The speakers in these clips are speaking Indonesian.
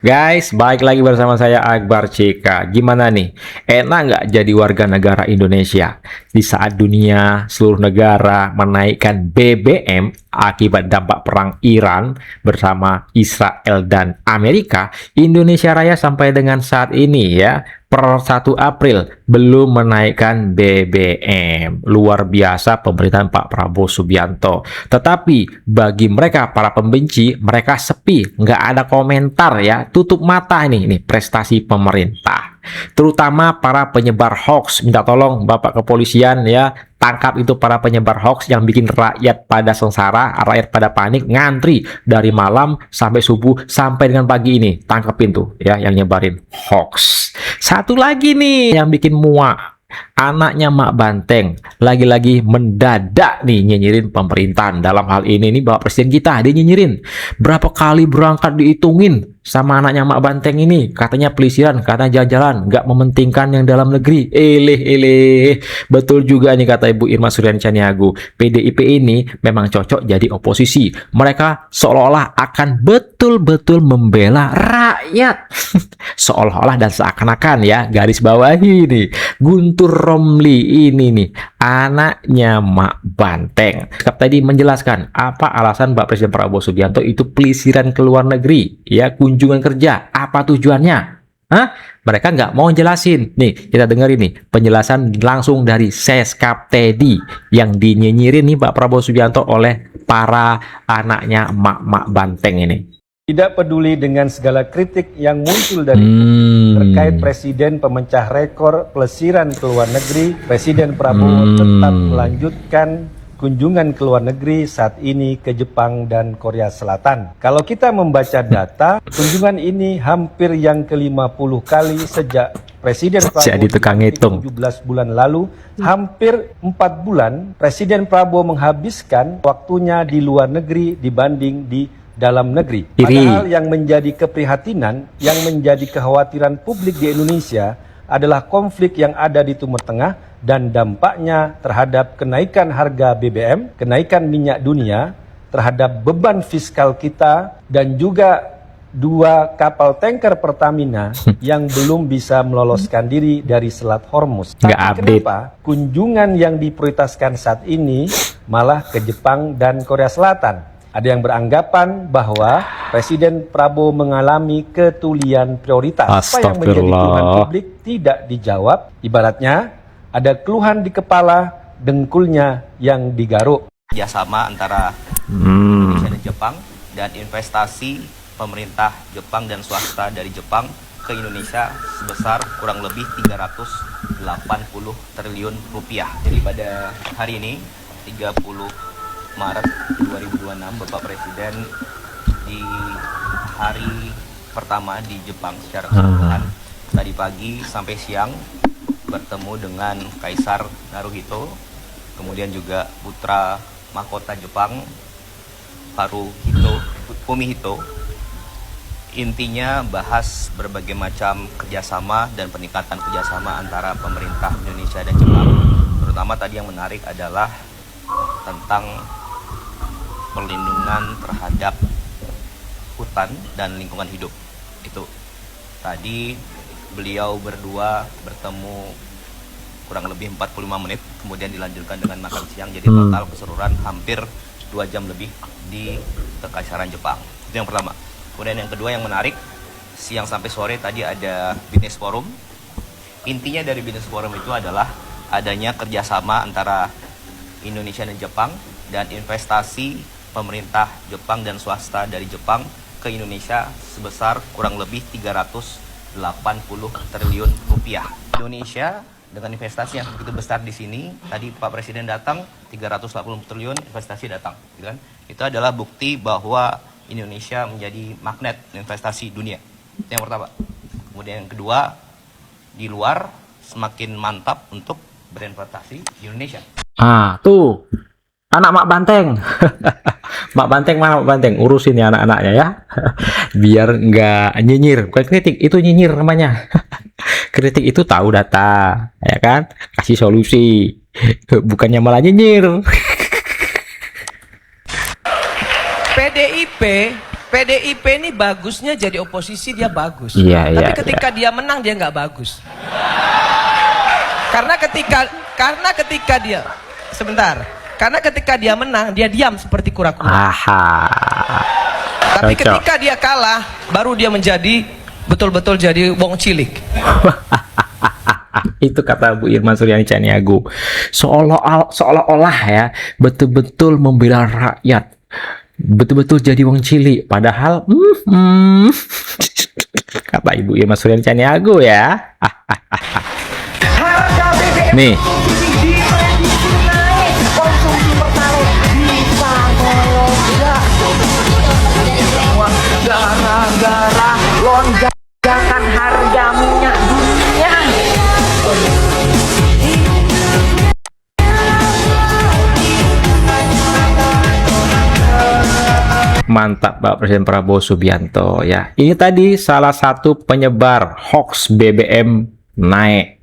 Guys, balik lagi bersama saya Akbar CK. Gimana nih? Enak nggak jadi warga negara Indonesia? Di saat dunia seluruh negara menaikkan BBM akibat dampak perang Iran bersama Israel dan Amerika, Indonesia Raya sampai dengan saat ini ya, per 1 April belum menaikkan BBM. Luar biasa pemerintahan Pak Prabowo Subianto. Tetapi bagi mereka para pembenci, mereka sepi, nggak ada komentar ya, tutup mata ini prestasi pemerintah. Terutama para penyebar hoax, minta tolong Bapak Kepolisian ya, tangkap itu para penyebar hoax yang bikin rakyat pada sengsara, rakyat pada panik, ngantri dari malam sampai subuh sampai dengan pagi ini. Tangkepin tuh ya yang nyebarin hoax. Satu lagi nih yang bikin muak, anaknya Mak Banteng lagi-lagi mendadak nih nyinyirin pemerintahan. Dalam hal ini nih Bapak Presiden kita dia nyinyirin. Berapa kali berangkat dihitungin sama anaknya Mak Banteng ini, katanya pelisiran, katanya jalan-jalan, nggak mementingkan yang dalam negeri. Betul juga nih kata Ibu Irma Suryani Chaniago, PDIP ini memang cocok jadi oposisi. Mereka seolah-olah akan betul-betul membela rakyat. Seolah-olah dan seakan-akan ya, garis bawahi nih, Guntur Romli ini nih, anaknya Mak Banteng. Tadi menjelaskan apa alasan Pak Presiden Prabowo Subianto itu pelisiran ke luar negeri, ya kunjungan kerja, apa tujuannya? Hah? Mereka nggak mau jelasin. Nih, kita dengar ini penjelasan langsung dari Seskap Teddy yang dinyinyirin nih Pak Prabowo Subianto oleh para anaknya Mak Banteng ini. Tidak peduli dengan segala kritik yang muncul dari terkait Presiden pemecah rekor pelesiran ke luar negeri, Presiden Prabowo tetap melanjutkan kunjungan ke luar negeri saat ini ke Jepang dan Korea Selatan. Kalau kita membaca data, kunjungan ini hampir yang ke-50 kali sejak Presiden Prabowo 17 bulan lalu, hampir 4 bulan Presiden Prabowo menghabiskan waktunya di luar negeri dibanding di dalam negeri. Padahal yang menjadi keprihatinan, yang menjadi kekhawatiran publik di Indonesia adalah konflik yang ada di Timur Tengah dan dampaknya terhadap kenaikan harga BBM, kenaikan minyak dunia, terhadap beban fiskal kita, dan juga 2 kapal tanker Pertamina yang belum bisa meloloskan diri dari Selat Hormuz. Tapi kenapa kunjungan yang diprioritaskan saat ini malah ke Jepang dan Korea Selatan? Ada yang beranggapan bahwa Presiden Prabowo mengalami ketulian prioritas. Apa yang menjadi keluhan publik tidak dijawab. Ibaratnya ada keluhan di kepala, dengkulnya yang digaruk. Kerjasama antara Indonesia dan Jepang dan investasi pemerintah Jepang dan swasta dari Jepang ke Indonesia sebesar kurang lebih 380 triliun rupiah. Jadi pada hari ini 30 Maret 2026 Bapak Presiden di hari pertama di Jepang secara keseluruhan tadi pagi sampai siang bertemu dengan Kaisar Naruhito, kemudian juga putra mahkota Jepang Fumihito. Intinya bahas berbagai macam kerjasama dan peningkatan kerjasama antara pemerintah Indonesia dan Jepang. Terutama tadi yang menarik adalah tentang perlindungan terhadap hutan dan lingkungan hidup. Itu tadi beliau berdua bertemu kurang lebih 45 menit, kemudian dilanjutkan dengan makan siang, jadi total keseluruhan hampir 2 jam lebih di Kekaisaran Jepang. Itu yang pertama. Kemudian yang kedua yang menarik, siang sampai sore tadi ada Business Forum. Intinya dari Business Forum itu adalah adanya kerjasama antara Indonesia dan Jepang dan investasi pemerintah Jepang dan swasta dari Jepang ke Indonesia sebesar kurang lebih 380 triliun rupiah. Indonesia dengan investasi yang begitu besar di sini, tadi Pak Presiden datang 380 triliun investasi datang, gitu kan? Itu adalah bukti bahwa Indonesia menjadi magnet investasi dunia. Itu yang pertama. Kemudian yang kedua, di luar semakin mantap untuk berinvestasi di Indonesia. Tuh anak Mak Banteng. Mak Banteng mana Mak Banteng? Urusin ya anak-anaknya ya. Biar nggak nyinyir. Bukan kritik, itu nyinyir namanya. Kritik itu tahu data, ya kan? Kasih solusi. Bukannya malah nyinyir. PDIP PDIP ini bagusnya jadi oposisi dia bagus. Iya, Tapi iya, ketika dia menang dia nggak bagus. Karena ketika dia sebentar. Karena ketika dia menang dia diam seperti kura-kura. Aha. Tapi Cocok. ketika dia kalah baru dia menjadi betul-betul jadi wong cilik. Itu kata Bu Irma Suryani Caniago. Seolah-olah ya betul-betul membela rakyat, betul-betul jadi wong cilik. Padahal kata Ibu Irma Suryani Caniago ya. Nih. Gara-gara lonjakan harga minyak dunia. Mantap Bapak Presiden Prabowo Subianto ya. Ini tadi salah satu penyebar hoax BBM naik.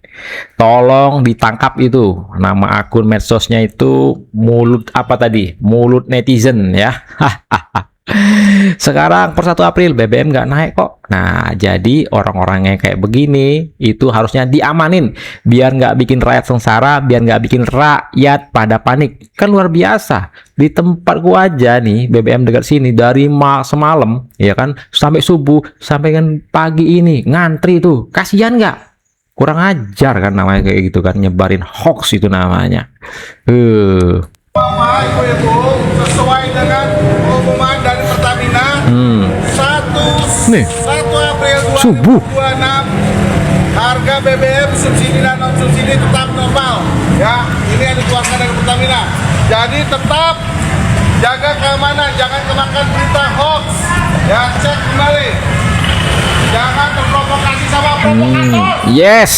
Tolong ditangkap itu. Nama akun medsosnya itu mulut apa tadi? Mulut netizen ya. Sekarang per 1 April BBM nggak naik kok. Nah, jadi orang-orang yang kayak begini itu harusnya diamanin biar nggak bikin rakyat sengsara, biar nggak bikin rakyat pada panik. Kan luar biasa. Di tempat gua aja nih BBM dekat sini dari semalam ya kan sampai subuh sampai kan pagi ini ngantri tuh. Kasihan nggak? Kurang ajar kan namanya kayak gitu kan, nyebarin hoax itu namanya. Bapak Ibu sesuai dengan pengumuman dari Pertamina 1 April 2026 Subuh. harga BBM subsidi dan non subsidi tetap normal ya, ini yang dikeluarkan dari Pertamina. Jadi tetap jaga keamanan, jangan kemakan berita hoax ya, cek kembali, jangan terprovokasi sama provokator. Yes.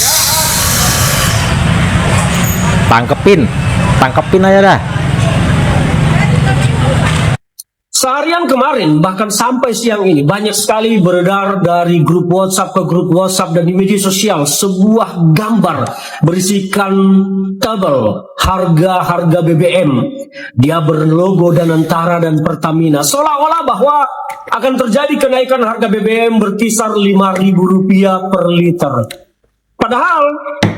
Tangkepin aja dah. Seharian kemarin, bahkan sampai siang ini, banyak sekali beredar dari grup WhatsApp ke grup WhatsApp dan di media sosial sebuah gambar berisikan tabel harga BBM. Dia berlogo Danantara dan Pertamina. Seolah-olah bahwa akan terjadi kenaikan harga BBM berkisar Rp5.000 per liter. Padahal,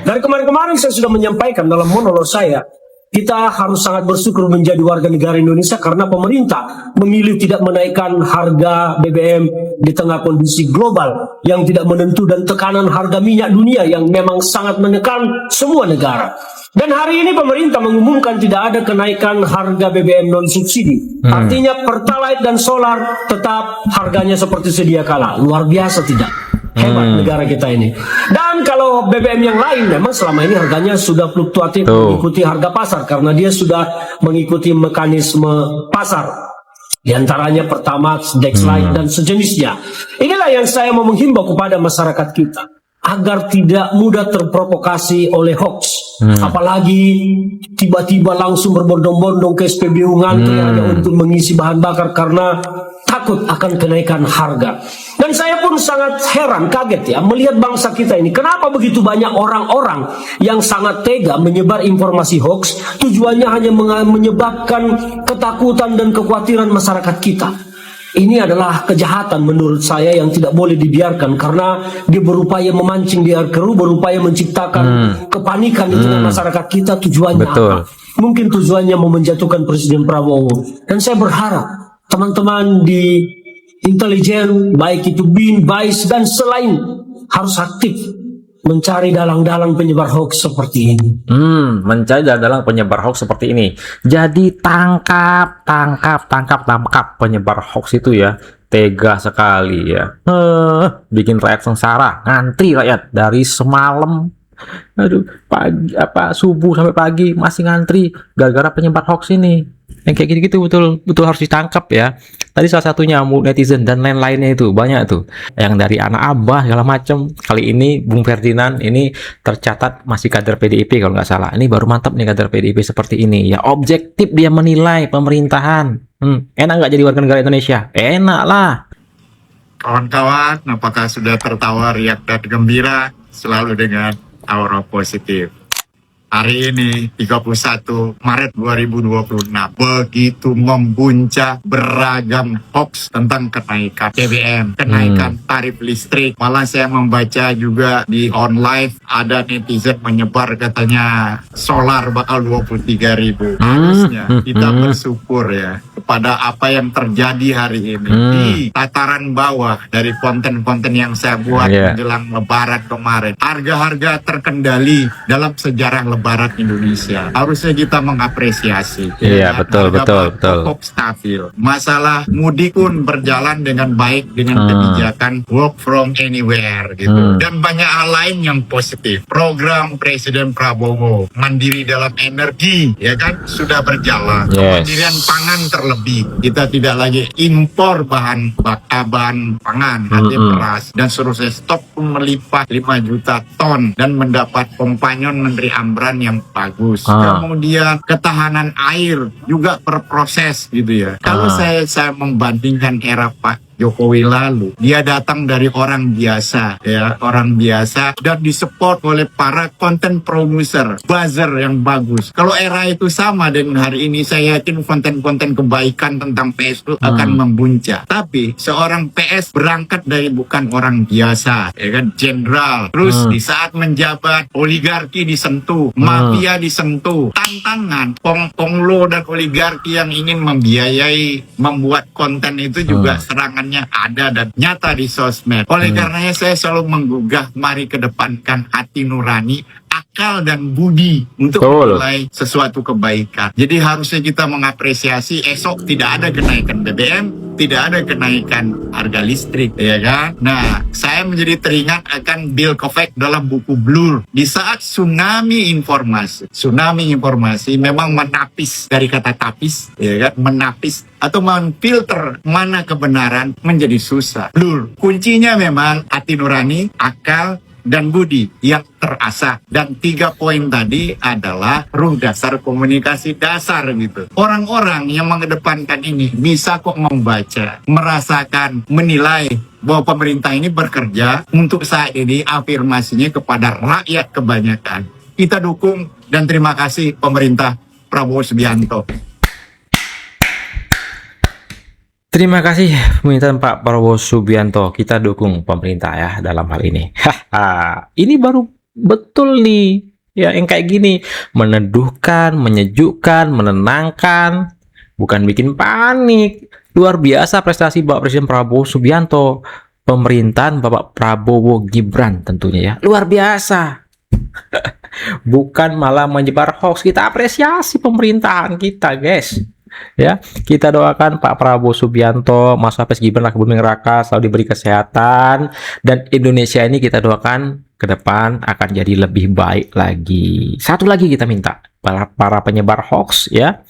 dari kemarin-kemarin saya sudah menyampaikan dalam monolog saya, kita harus sangat bersyukur menjadi warga negara Indonesia karena pemerintah memilih tidak menaikkan harga BBM di tengah kondisi global yang tidak menentu dan tekanan harga minyak dunia yang memang sangat menekan semua negara. Dan hari ini pemerintah mengumumkan tidak ada kenaikan harga BBM non subsidi. Artinya Pertalite dan solar tetap harganya seperti sedia kala. Luar biasa tidak? Hebat negara kita ini. Dan kalau BBM yang lain memang selama ini harganya sudah fluktuatif mengikuti harga pasar karena dia sudah mengikuti mekanisme pasar. Di antaranya Pertamax, Dexlite dan sejenisnya. Inilah yang saya mau menghimbau kepada masyarakat kita agar tidak mudah terprovokasi oleh hoax. Apalagi tiba-tiba langsung berbondong-bondong ke SPBU ngantri hanya untuk mengisi bahan bakar karena takut akan kenaikan harga. Dan saya pun sangat heran, kaget ya, melihat bangsa kita ini. Kenapa begitu banyak orang-orang yang sangat tega menyebar informasi hoax, tujuannya hanya menyebabkan ketakutan dan kekhawatiran masyarakat kita. Ini adalah kejahatan menurut saya yang tidak boleh dibiarkan karena dia berupaya memancing di air keruh, berupaya menciptakan kepanikan di tengah masyarakat kita. Tujuannya apa? Mungkin tujuannya mau menjatuhkan Presiden Prabowo. Dan saya berharap teman-teman di intelijen, baik itu BIN, BAIS, dan selain harus aktif mencari dalang-dalang penyebar hoax seperti ini. Mencari dalang penyebar hoax seperti ini. Jadi tangkap penyebar hoax itu ya. Tega sekali ya. Bikin rakyat sengsara, ngantri rakyat dari semalam. Aduh, pagi subuh sampai pagi masih ngantri gara-gara penyebar hoax ini. Yang kayak gitu-gitu betul harus ditangkap ya. Tadi salah satunya netizen dan lain-lainnya itu banyak tuh. Yang dari anak abah segala macem. Kali ini Bung Ferdinand ini tercatat masih kader PDIP kalau nggak salah. Ini baru mantap nih kader PDIP seperti ini. Ya objektif dia menilai pemerintahan. Enak nggak jadi warga negara Indonesia? Enak lah. Kawan-kawan, apakah sudah tertawa riak dan gembira selalu dengan aura positif? hari ini 31 Maret 2026 begitu membuncah beragam hoax tentang kenaikan BBM, kenaikan tarif listrik. Malah saya membaca juga di online ada netizen menyebar katanya solar bakal 23.000. Harusnya kita bersyukur ya kepada apa yang terjadi hari ini di tataran bawah dari konten-konten yang saya buat menjelang Lebaran kemarin. Harga-harga terkendali dalam sejarah Lebaran Indonesia. Harusnya kita mengapresiasi. Iya, betul. Stabil. Masalah mudik pun berjalan dengan baik dengan kebijakan work from anywhere gitu. Dan banyak hal lain yang positif. Program Presiden Prabowo mandiri dalam energi ya kan sudah berjalan. Kemandirian pangan terlebih. Kita tidak lagi impor bahan pangan, beras dan seterusnya. Stok pun melipat 5 juta ton dan mendapat kompanyon Menteri Amran yang bagus. Kemudian ketahanan air juga berproses gitu ya. Kalau saya membandingkan era Pak Jokowi lalu, dia datang dari orang biasa ya, orang biasa dan disupport oleh para content producer, buzzer yang bagus. Kalau era itu sama dengan hari ini, saya yakin konten-konten kebaikan tentang PS itu akan membuncah. Tapi seorang PS berangkat dari bukan orang biasa, ya kan, jenderal. Terus di saat menjabat, oligarki disentuh, mafia disentuh, tantangan ponglo dan oligarki yang ingin membiayai membuat konten itu juga serangannya ada dan nyata di sosmed. Oleh karenanya saya selalu menggugah, mari kedepankan hati nurani, akal dan budi untuk memulai sesuatu kebaikan. Jadi harusnya kita mengapresiasi esok tidak ada kenaikan BBM, tidak ada kenaikan harga listrik, ya kan? Nah, saya menjadi teringat akan Bill Kovac dalam buku Blur. Di saat tsunami informasi memang menapis dari kata tapis, ya kan? Menapis atau memfilter mana kebenaran menjadi susah. Blur, kuncinya memang hati nurani, akal, dan budi yang terasah. Dan 3 poin tadi adalah ruh dasar komunikasi dasar gitu. Orang-orang yang mengedepankan ini bisa kok membaca, merasakan, menilai bahwa pemerintah ini bekerja untuk saat ini afirmasinya kepada rakyat kebanyakan. Kita dukung dan terima kasih pemerintah Prabowo Subianto. Terima kasih pemerintahan Pak Prabowo Subianto. Kita dukung pemerintah ya dalam hal ini. Ini baru betul nih. Ya, yang kayak gini. Meneduhkan, menyejukkan, menenangkan. Bukan bikin panik. Luar biasa prestasi Bapak Presiden Prabowo Subianto. Pemerintahan Bapak Prabowo Gibran tentunya ya. Luar biasa. Bukan malah menyebar hoax. Kita apresiasi pemerintahan kita, guys. Ya, kita doakan Pak Prabowo Subianto, Mas Wapres Gibran Raka Buming Raka selalu diberi kesehatan, dan Indonesia ini kita doakan ke depan akan jadi lebih baik lagi. Satu lagi kita minta para penyebar hoax ya,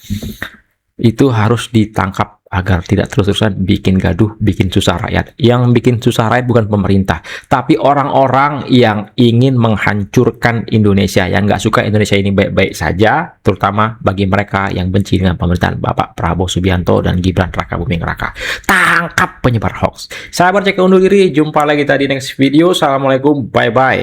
itu harus ditangkap agar tidak terus-terusan bikin gaduh, bikin susah rakyat. Yang bikin susah rakyat bukan pemerintah, tapi orang-orang yang ingin menghancurkan Indonesia, yang nggak suka Indonesia ini baik-baik saja, terutama bagi mereka yang benci dengan pemerintahan Bapak Prabowo Subianto dan Gibran Raka Buming Raka. Tangkap penyebar hoax. Saya Barceka undur diri, jumpa lagi tadi next video. Assalamualaikum, bye-bye.